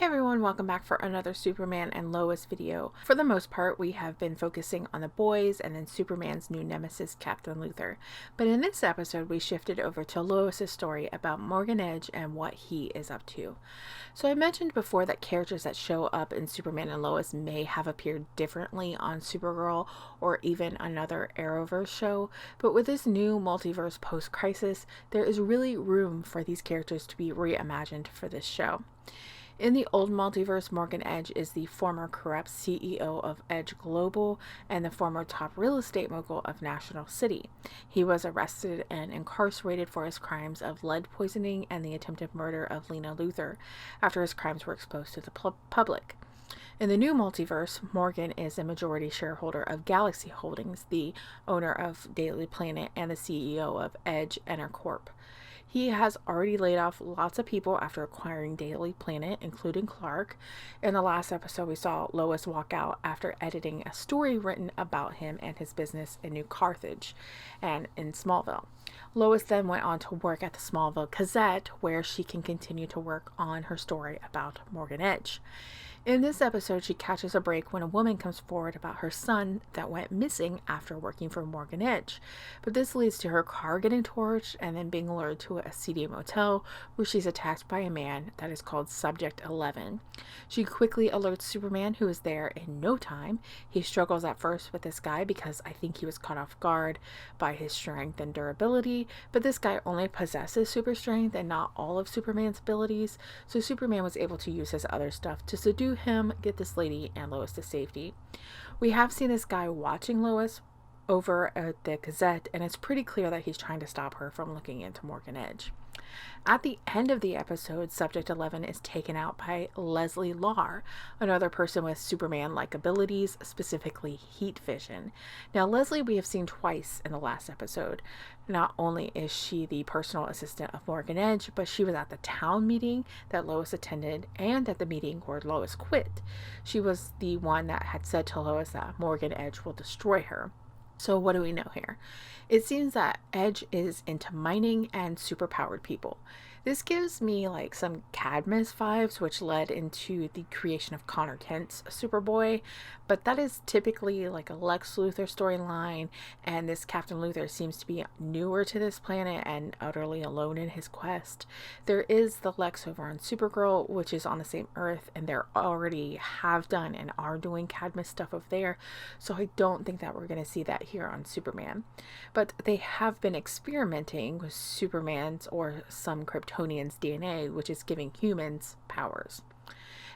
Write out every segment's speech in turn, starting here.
Hey everyone, welcome back for another Superman and Lois video. For the most part, we have been focusing on the boys and then Superman's new nemesis, Captain Luthor. But in this episode, we shifted over to Lois's story about Morgan Edge and what he is up to. So I mentioned before that characters that show up in Superman and Lois may have appeared differently on Supergirl or even another Arrowverse show, but with this new multiverse post-crisis, there is really room for these characters to be reimagined for this show. In the old multiverse, Morgan Edge is the former corrupt CEO of Edge Global and the former top real estate mogul of National City. He was arrested and incarcerated for his crimes of lead poisoning and the attempted murder of Lena Luthor after his crimes were exposed to the public. In the new multiverse, Morgan is a majority shareholder of Galaxy Holdings, the owner of Daily Planet and the CEO of Edge Entercorp. He has already laid off lots of people after acquiring Daily Planet, including Clark. In the last episode, we saw Lois walk out after editing a story written about him and his business in New Carthage and in Smallville. Lois then went on to work at the Smallville Gazette, where she can continue to work on her story about Morgan Edge. In this episode, she catches a break when a woman comes forward about her son that went missing after working for Morgan Edge. But this leads to her car getting torched and then being lured to a seedy motel where she's attacked by a man that is called Subject 11. She quickly alerts Superman, who is there in no time. He struggles at first with this guy because I think he was caught off guard by his strength and durability, but this guy only possesses super strength and not all of Superman's abilities, so Superman was able to use his other stuff to subdue him, get this lady and Lois to safety. We have seen this guy watching Lois over at the Gazette, and it's pretty clear that he's trying to stop her from looking into Morgan Edge. At the end of the episode, Subject 11 is taken out by Leslie Lar, another person with Superman-like abilities, specifically heat vision. Now, Leslie we have seen twice in the last episode. Not only is she the personal assistant of Morgan Edge, but she was at the town meeting that Lois attended and at the meeting where Lois quit. She was the one that had said to Lois that Morgan Edge will destroy her. So what do we know here? It seems that Edge is into mining and superpowered people. This gives me like some Cadmus vibes, which led into the creation of Connor Kent's Superboy, but that is typically like a Lex Luthor storyline, and this Captain Luthor seems to be newer to this planet and utterly alone in his quest. There is the Lex over on Supergirl, which is on the same Earth, and they already have done and are doing Cadmus stuff over there, so I don't think that we're going to see that here on Superman. But they have been experimenting with Superman's or some Kryptonian's DNA, which is giving humans powers.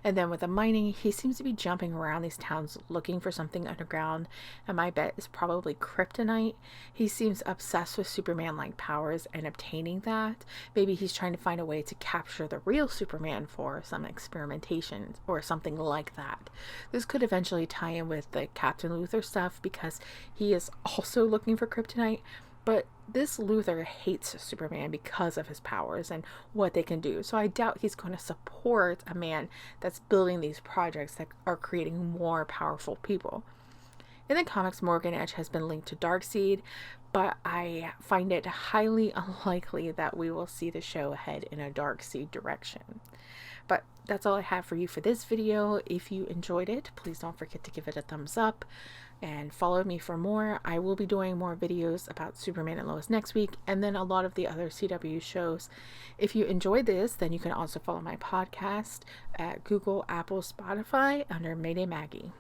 And then with the mining, he seems to be jumping around these towns looking for something underground, and my bet is probably Kryptonite. He seems obsessed with Superman-like powers and obtaining that. Maybe he's trying to find a way to capture the real Superman for some experimentation or something like that. This could eventually tie in with the Captain Luthor stuff because he is also looking for Kryptonite. But this Luthor hates Superman because of his powers and what they can do. So I doubt he's going to support a man that's building these projects that are creating more powerful people. In the comics, Morgan Edge has been linked to Darkseid, but I find it highly unlikely that we will see the show head in a Darkseid direction. But that's all I have for you for this video. If you enjoyed it, please don't forget to give it a thumbs up and follow me for more. I will be doing more videos about Superman and Lois next week, and then a lot of the other CW shows. If you enjoyed this, then you can also follow my podcast at Google, Apple, Spotify under Mayday Maggie.